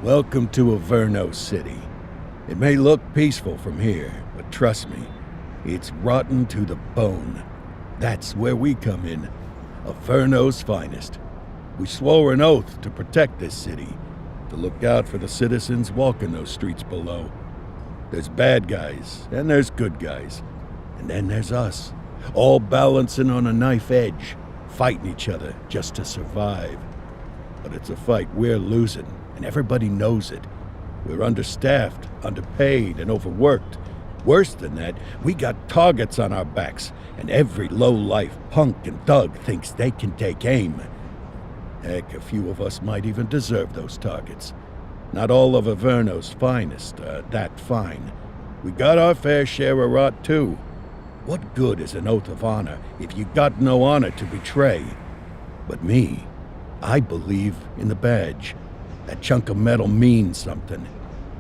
Welcome to Averno City. It may look peaceful from here, but trust me, it's rotten to the bone. That's where we come in. Averno's finest. We swore an oath to protect this city, to look out for the citizens walking those streets below. There's bad guys, and there's good guys. And then there's us, all balancing on a knife edge, fighting each other just to survive. But it's a fight we're losing, and everybody knows it. We're understaffed, underpaid, and overworked. Worse than that, we got targets on our backs, and every low-life punk and thug thinks they can take aim. Heck, a few of us might even deserve those targets. Not all of Averno's finest are that fine. We got our fair share of rot, too. What good is an oath of honor if you got no honor to betray? But me, I believe in the badge. That chunk of metal means something.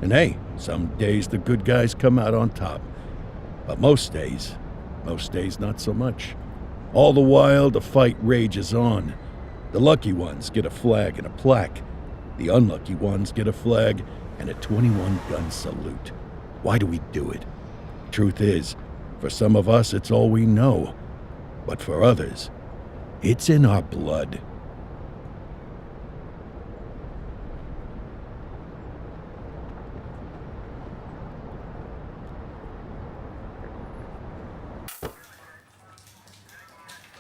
And hey, some days the good guys come out on top. But most days not so much. All the while, the fight rages on. The lucky ones get a flag and a plaque. The unlucky ones get a flag and a 21-gun salute. Why do we do it? Truth is, for some of us, it's all we know. But for others, it's in our blood.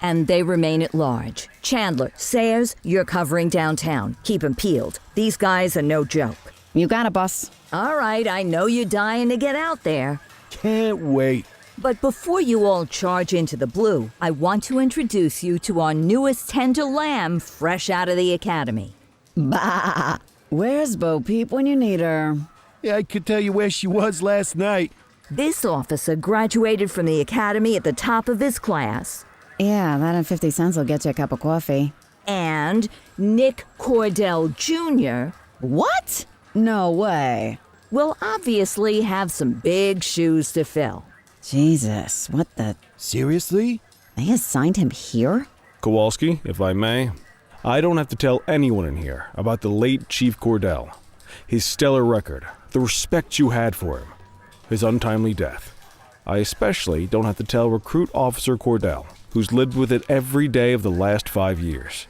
And they remain at large. Chandler, Sayers, you're covering downtown. Keep 'em peeled. These guys are no joke. You got it, boss. All right, I know you're dying to get out there. Can't wait. But before you all charge into the blue, I want to introduce you to our newest tender lamb fresh out of the academy. Bah! Where's Bo Peep when you need her? Yeah, I could tell you where she was last night. This officer graduated from the academy at the top of his class. Yeah, that and 50 cents will get you a cup of coffee. And Nick Cordell Jr. What? No way. will obviously have some big shoes to fill. Jesus, what the... Seriously? They assigned him here? Kowalski, if I may, I don't have to tell anyone in here about the late Chief Cordell, his stellar record, the respect you had for him, his untimely death. I especially don't have to tell Recruit Officer Cordell, who's lived with it every day of the last 5 years.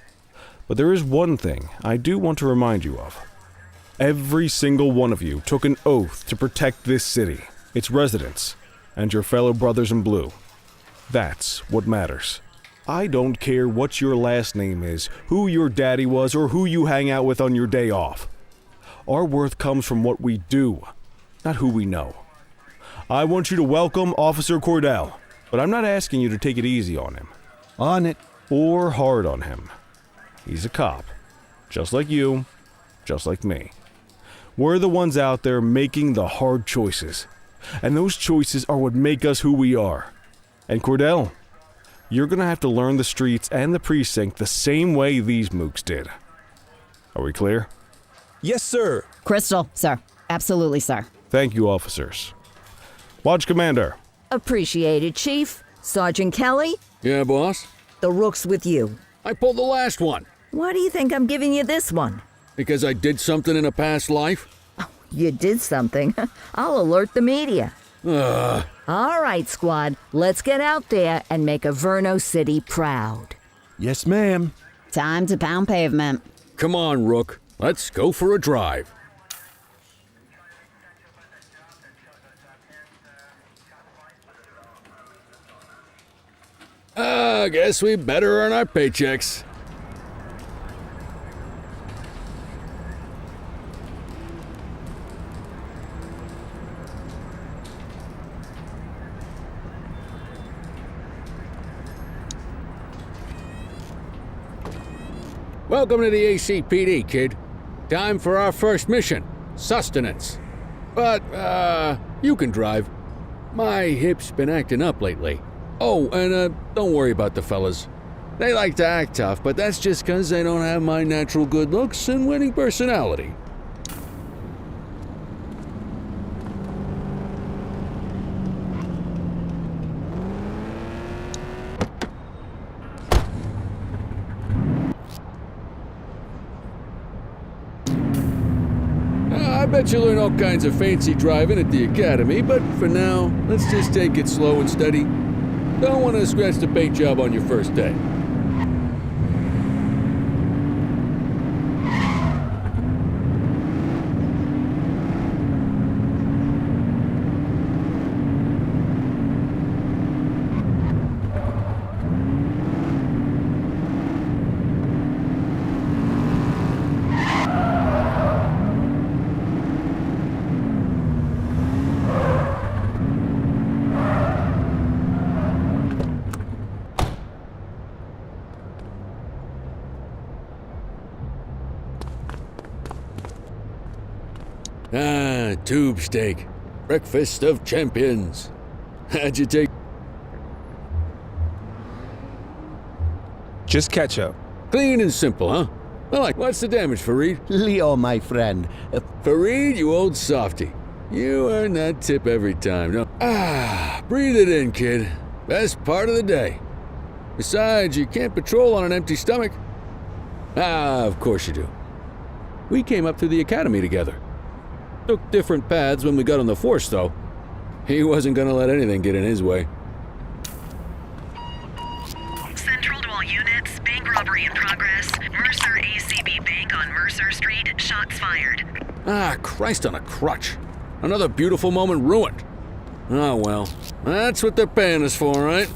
But there is one thing I do want to remind you of. Every single one of you took an oath to protect this city, its residents, and your fellow brothers in blue. That's what matters. I don't care what your last name is, who your daddy was, or who you hang out with on your day off. Our worth comes from what we do, not who we know. I want you to welcome Officer Cordell, but I'm not asking you to take it easy on him. On it. Or hard on him. He's a cop, just like you, just like me. We're the ones out there making the hard choices, and those choices are what make us who we are. And Cordell, you're gonna have to learn the streets and the precinct the same way these mooks did. Are we clear? Yes, sir. Crystal, sir. Absolutely, sir. Thank you, officers. Watch Commander. Appreciated, Chief. Sergeant Kelly, Yeah, boss? the rook's with you. I pulled the last one. Why do you think I'm giving you this one? Because I did something in a past life? You did something. I'll alert the media. All right, squad. Let's get out there and make Averno City proud. Yes, ma'am. Time to pound pavement. Come on, Rook. Let's go for a drive. I guess we better earn our paychecks. Welcome to the ACPD, kid. Time for our first mission, sustenance. But, you can drive. My hip's been acting up lately. Oh, and, don't worry about the fellas. They like to act tough, but that's just 'cause they don't have my natural good looks and winning personality. I bet you learn all kinds of fancy driving at the academy, but for now, let's just take it slow and steady. Don't want to scratch the paint job on your first day. Ah, tube steak. Breakfast of champions. How'd you take? Just ketchup. Clean and simple, huh? What's the damage, Fareed? Leo, my friend. Fareed, you old softy. You earn that tip every time, no? Ah, breathe it in, kid. Best part of the day. Besides, you can't patrol on an empty stomach. Ah, of course you do. We came up through the academy together. Took different paths when we got on the force, though. He wasn't gonna let anything get in his way. Central to all units, bank robbery in progress. Mercer ACB Bank on Mercer Street, shots fired. Ah, Christ on a crutch. Another beautiful moment ruined. Oh well, that's what they're paying us for, right?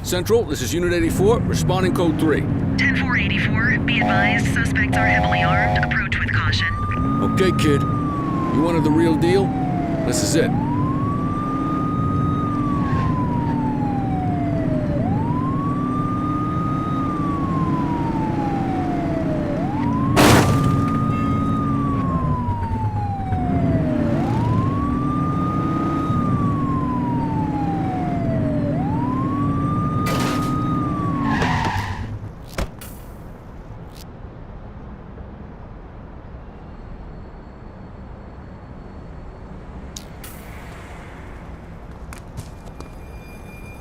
Central, this is Unit 84, responding code 3. 10-484, be advised, suspects are heavily armed, approach with caution. Okay, kid. You wanted the real deal? This is it.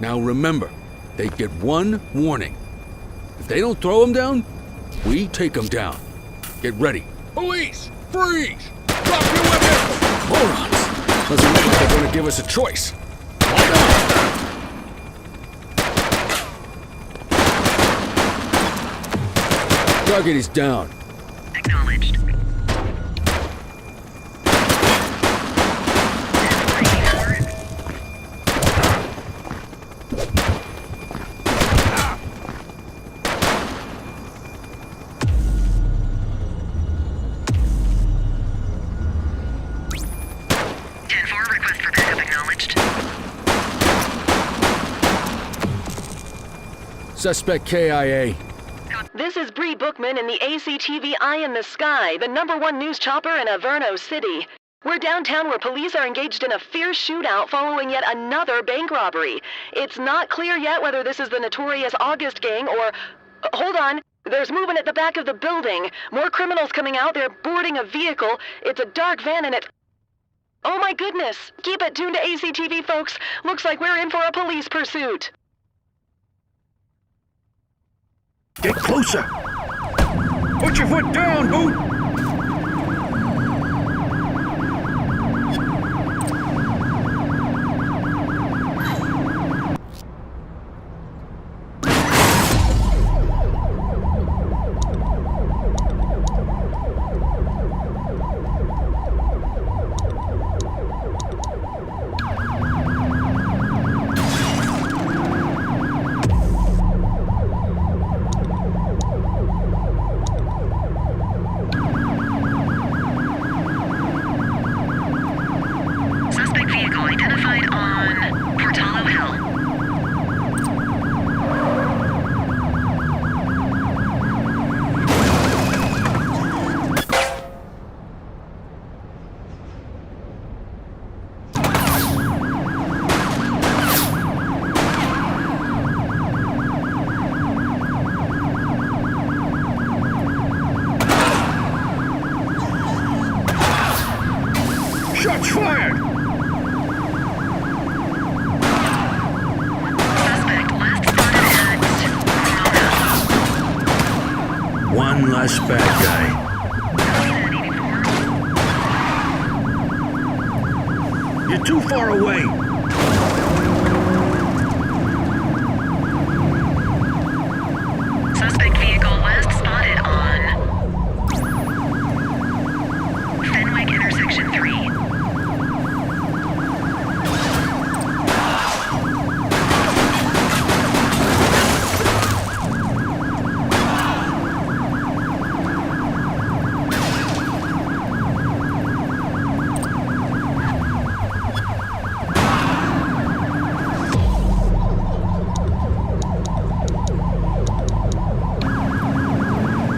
Now remember, they get one warning. If they don't throw them down, we take them down. Get ready. Police! Freeze! Drop your weapon! Morons! Doesn't look like they're going to give us a choice. Line up! Target is down. Acknowledged. 10-4, request for backup acknowledged. Suspect KIA. This is Bree Bookman in the ACTV Eye in the Sky, the #1 news chopper in Averno City. We're downtown where police are engaged in a fierce shootout following yet another bank robbery. It's not clear yet whether this is the notorious August gang or... Hold on. There's movement at the back of the building. More criminals coming out. They're boarding a vehicle. It's a dark van and it's... Oh my goodness! Keep it tuned to ACTV, folks. Looks like we're in for a police pursuit. Get closer! Put your foot down, Boot! Suspect vehicle identified on Portalo Hill. Shots fired! Suspect last spotted at One less bad guy. Copy that, 84. too far away. Suspect vehicle last spotted on Fenwick intersection 3.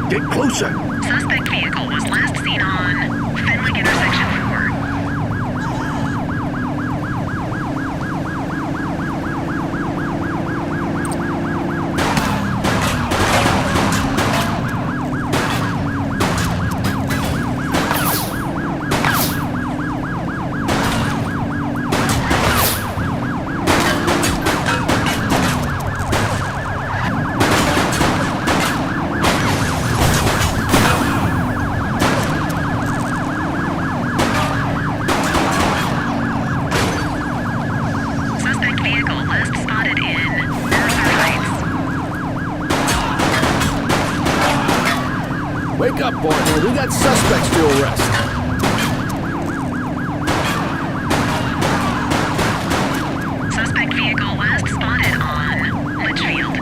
Get closer. Suspect vehicle was last seen on Fenwick intersection 4. Suspect vehicle last spotted in Mercer Heights. Wake up, partner. We got suspects to arrest. Suspect vehicle last spotted on Litchfield.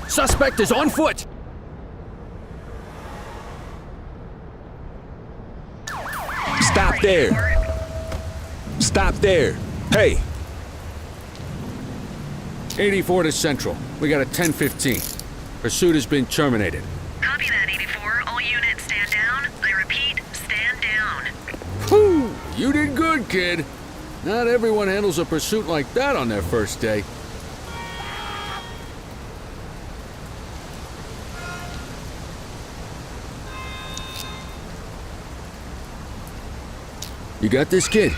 Suspect is on foot. Stop there! Stop there! Hey! 84 to Central. We got a 10:15. Pursuit has been terminated. Copy that, 84. All units stand down. I repeat, stand down. Whew! You did good, kid. Not everyone handles a pursuit like that on their first day. You got this, kid?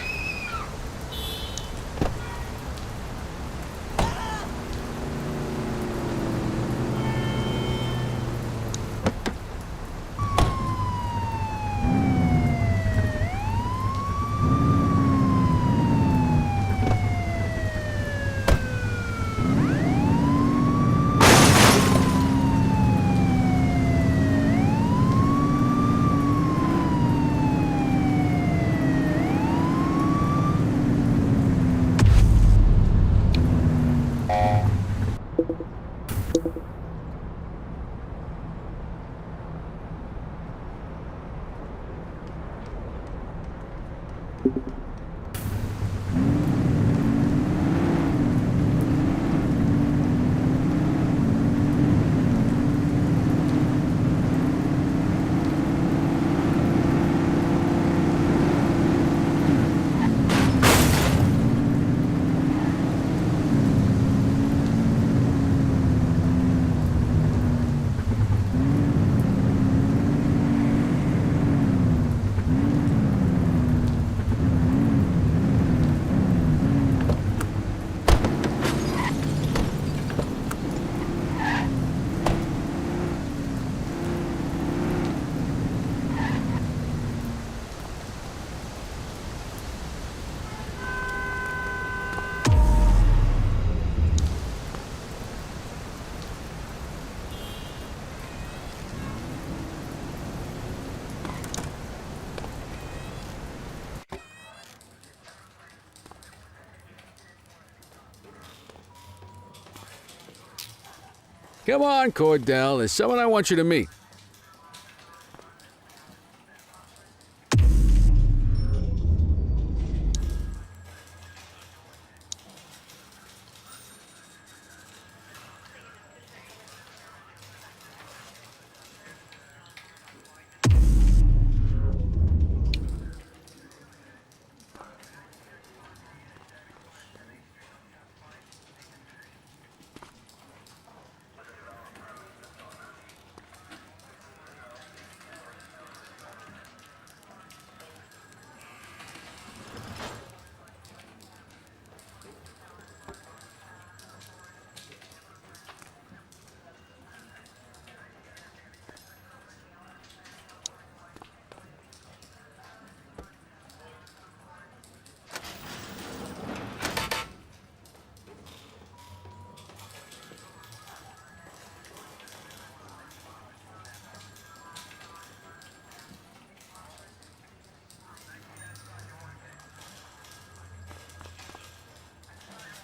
Come on, Cordell. There's someone I want you to meet.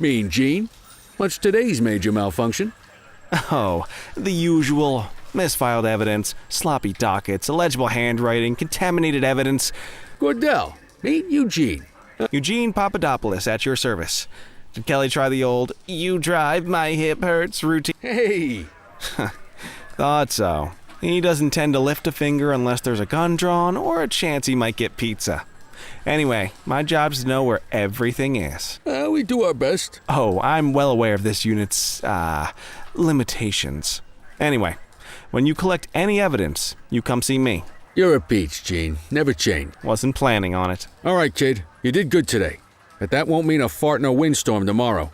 Mean Gene, what's today's major malfunction? Oh, the usual. Misfiled evidence, sloppy dockets, illegible handwriting, contaminated evidence. Cordell, meet Eugene. Eugene Papadopoulos at your service. Did Kelly try the old, "you drive, my hip hurts" routine? Hey! Thought so. He doesn't tend to lift a finger unless there's a gun drawn or a chance he might get pizza. Anyway, my job's to know where everything is. We do our best. Oh, I'm well aware of this unit's, limitations. Anyway, when you collect any evidence, you come see me. You're a peach, Gene. Never change. Wasn't planning on it. All right, kid. You did good today. But that won't mean a fart in a windstorm tomorrow.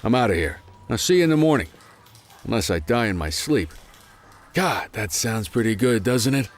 I'm out of here. I'll see you in the morning. Unless I die in my sleep. God, that sounds pretty good, doesn't it?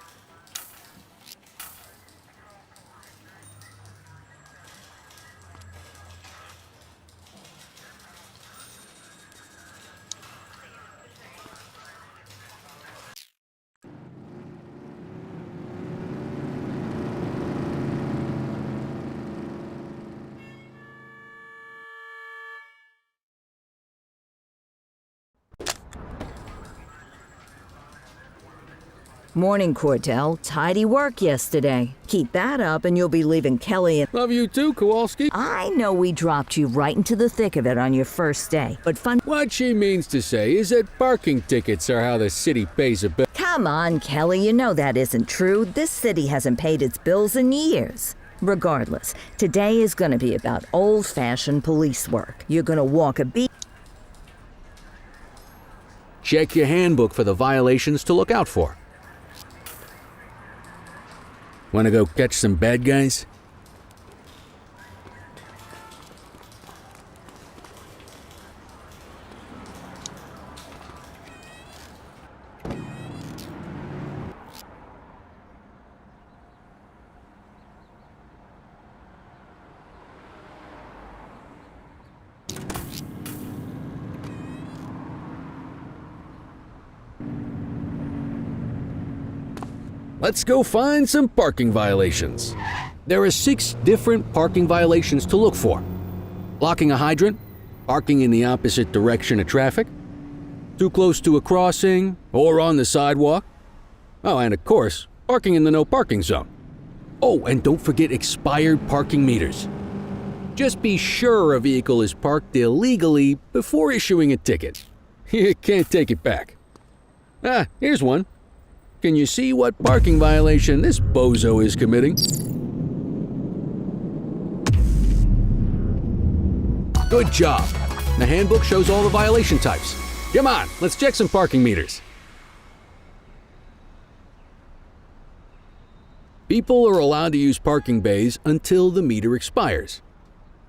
Morning, Cordell. Tidy work yesterday. Keep that up and you'll be leaving Kelly and... Love you too, Kowalski. I know we dropped you right into the thick of it on your first day, but What she means to say is that parking tickets are how the city pays a bill. Come on, Kelly, you know that isn't true. This city hasn't paid its bills in years. Regardless, today is going to be about old-fashioned police work. You're going to walk a beat. Check your handbook for the violations to look out for. Want to go catch some bad guys? Let's go find some parking violations. There are 6 different parking violations to look for. Blocking a hydrant, parking in the opposite direction of traffic, too close to a crossing or on the sidewalk. Oh, and of course, parking in the no parking zone. Oh, and don't forget expired parking meters. Just be sure a vehicle is parked illegally before issuing a ticket. You can't take it back. Ah, here's one. Can you see what parking violation this bozo is committing? Good job. The handbook shows all the violation types. Come on, let's check some parking meters. People are allowed to use parking bays until the meter expires.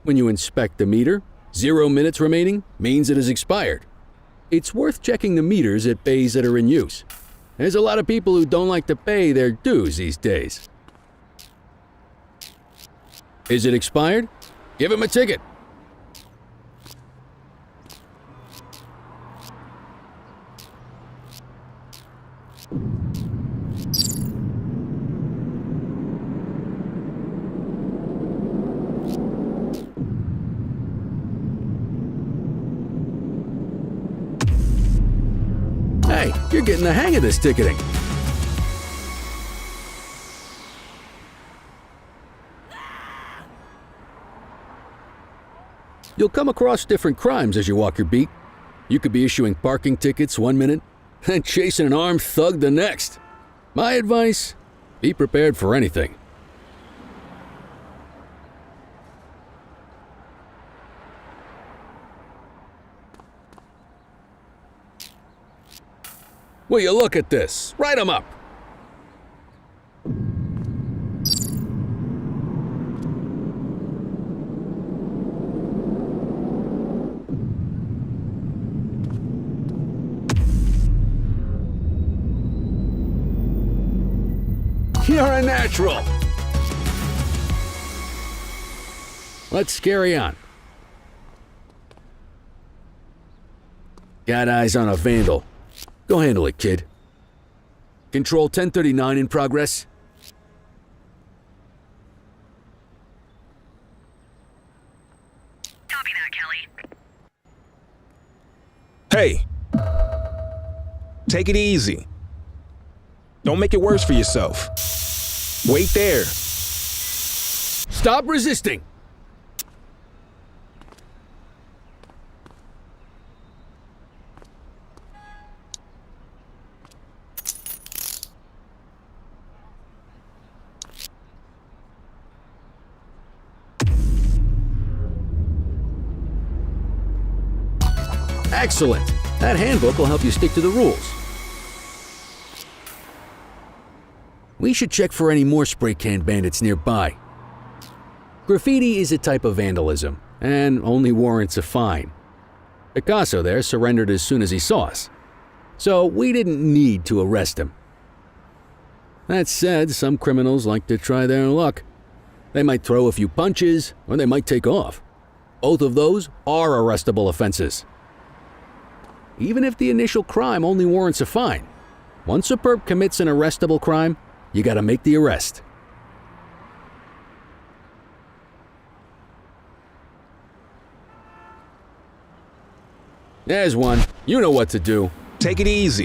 When you inspect the meter, 0 minutes remaining means it is expired. It's worth checking the meters at bays that are in use. There's a lot of people who don't like to pay their dues these days. Is it expired? Give him a ticket. Hey, you're getting the hang of this ticketing. You'll come across different crimes as you walk your beat. You could be issuing parking tickets 1 minute and chasing an armed thug the next. My advice, be prepared for anything. Will you look at this? Write 'em up. You're a natural. Let's carry on. Got eyes on a vandal. Go handle it, kid. Control 1039 in progress. Copy that, Kelly. Hey! Take it easy. Don't make it worse for yourself. Wait there. Stop resisting! Excellent! That handbook will help you stick to the rules. We should check for any more spray can bandits nearby. Graffiti is a type of vandalism, and only warrants a fine. Picasso there surrendered as soon as he saw us, so we didn't need to arrest him. That said, some criminals like to try their luck. They might throw a few punches, or they might take off. Both of those are arrestable offenses. Even if the initial crime only warrants a fine, once a perp commits an arrestable crime, you gotta make the arrest. There's one. You know what to do. Take it easy.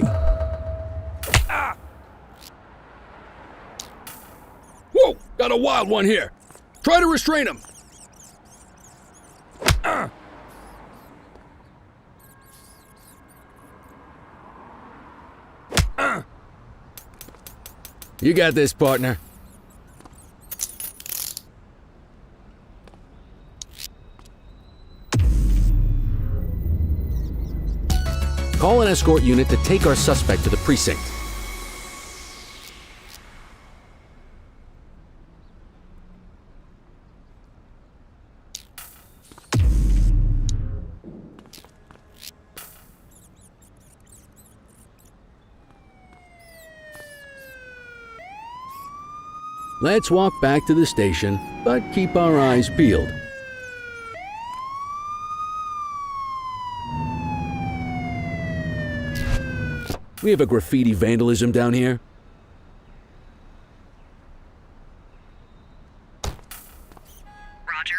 Whoa! Got a wild one here. Try to restrain him. You got this, partner. Call an escort unit to take our suspect to the precinct. Let's walk back to the station, but keep our eyes peeled. We have a graffiti vandalism down here. Roger.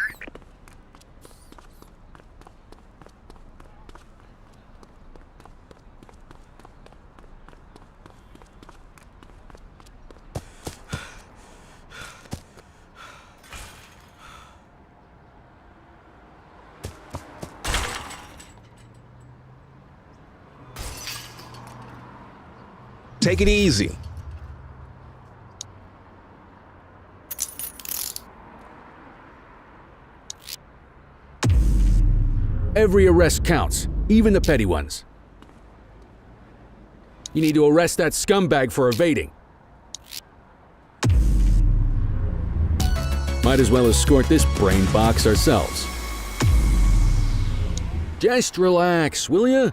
Take it easy. Every arrest counts, even the petty ones. You need to arrest that scumbag for evading. Might as well escort this brain box ourselves. Just relax, will ya?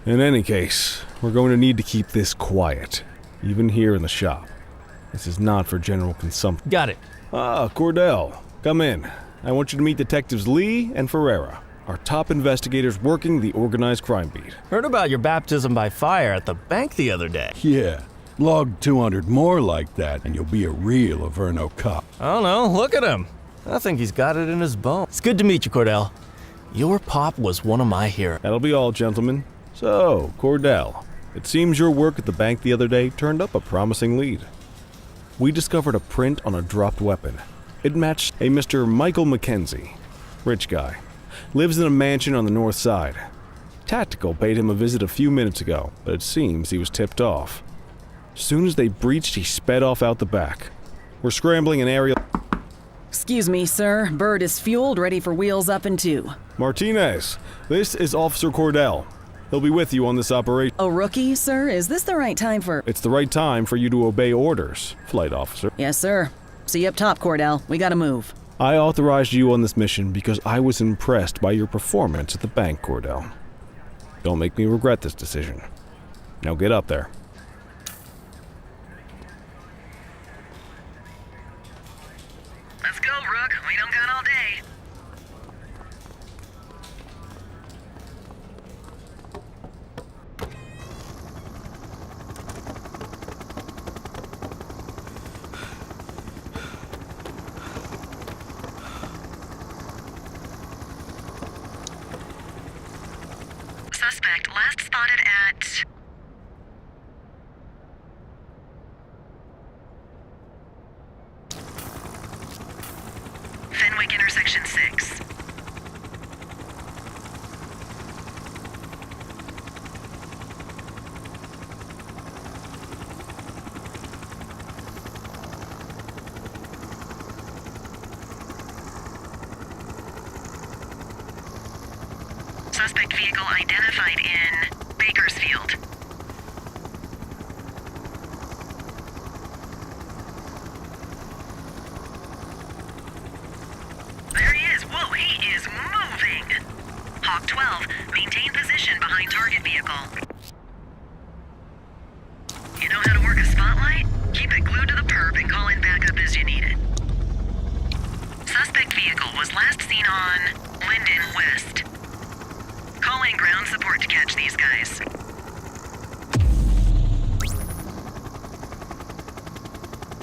In any case, we're going to need to keep this quiet, even here in the shop. This is not for general consumption. Got it. Ah, Cordell, come in. I want you to meet Detectives Lee and Ferreira, our top investigators working the organized crime beat. Heard about your baptism by fire at the bank the other day. Yeah, log 200 more like that, and you'll be a real Averno cop. I don't know, look at him. I think he's got it in his bones. It's good to meet you, Cordell. Your pop was one of my heroes. That'll be all, gentlemen. So, Cordell, it seems your work at the bank the other day turned up a promising lead. We discovered a print on a dropped weapon. It matched a Mr. Michael Mackenzie. Rich guy. Lives in a mansion on the north side. Tactical paid him a visit a few minutes ago, but it seems he was tipped off. Soon as they breached, he sped off out the back. We're scrambling an area. Excuse me, sir. Bird is fueled, ready for wheels up in 2. Martinez, this is Officer Cordell. He'll be with you on this operation. A rookie, sir? Is this the right time for... It's the right time for you to obey orders, flight officer. Yes, sir. See you up top, Cordell. We gotta move. I authorized you on this mission because I was impressed by your performance at the bank, Cordell. Don't make me regret this decision. Now get up there. Let's go, Rook. We don't got all day. Suspect last spotted at... Fenwick intersection 6. Suspect vehicle identified in Bakersfield. There he is. Whoa, he is moving. Hawk 12, maintain position behind target vehicle. You know how to work a spotlight? Keep it glued to the perp and call in backup as you need it. Suspect vehicle was last seen on Linden West. Call in ground support to catch these guys.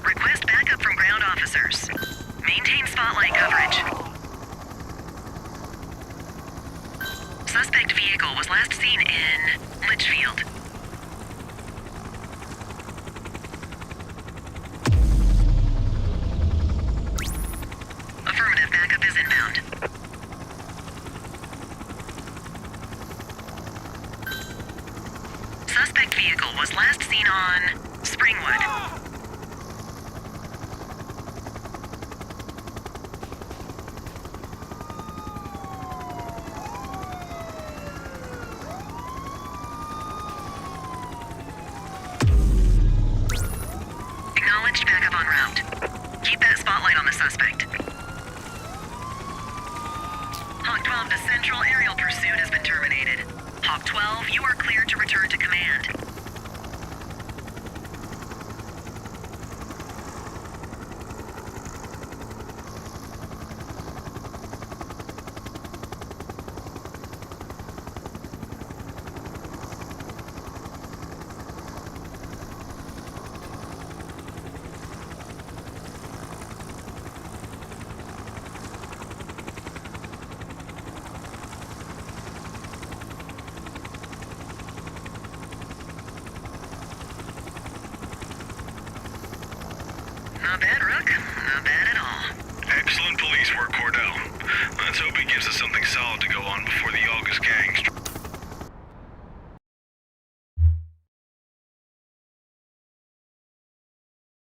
Request backup from ground officers. Maintain spotlight coverage. Suspect vehicle was last seen in Litchfield. Affirmative, backup is inbound. Suspect vehicle was last seen on Springwood. Acknowledged, backup en route. Keep that spotlight on the suspect. Hawk 12 to Central, aerial pursuit has been terminated. Hawk 12, you are cleared to return to command. Not bad, Rook. Not bad at all. Excellent police work, Cordell. Let's hope it gives us something solid to go on before the August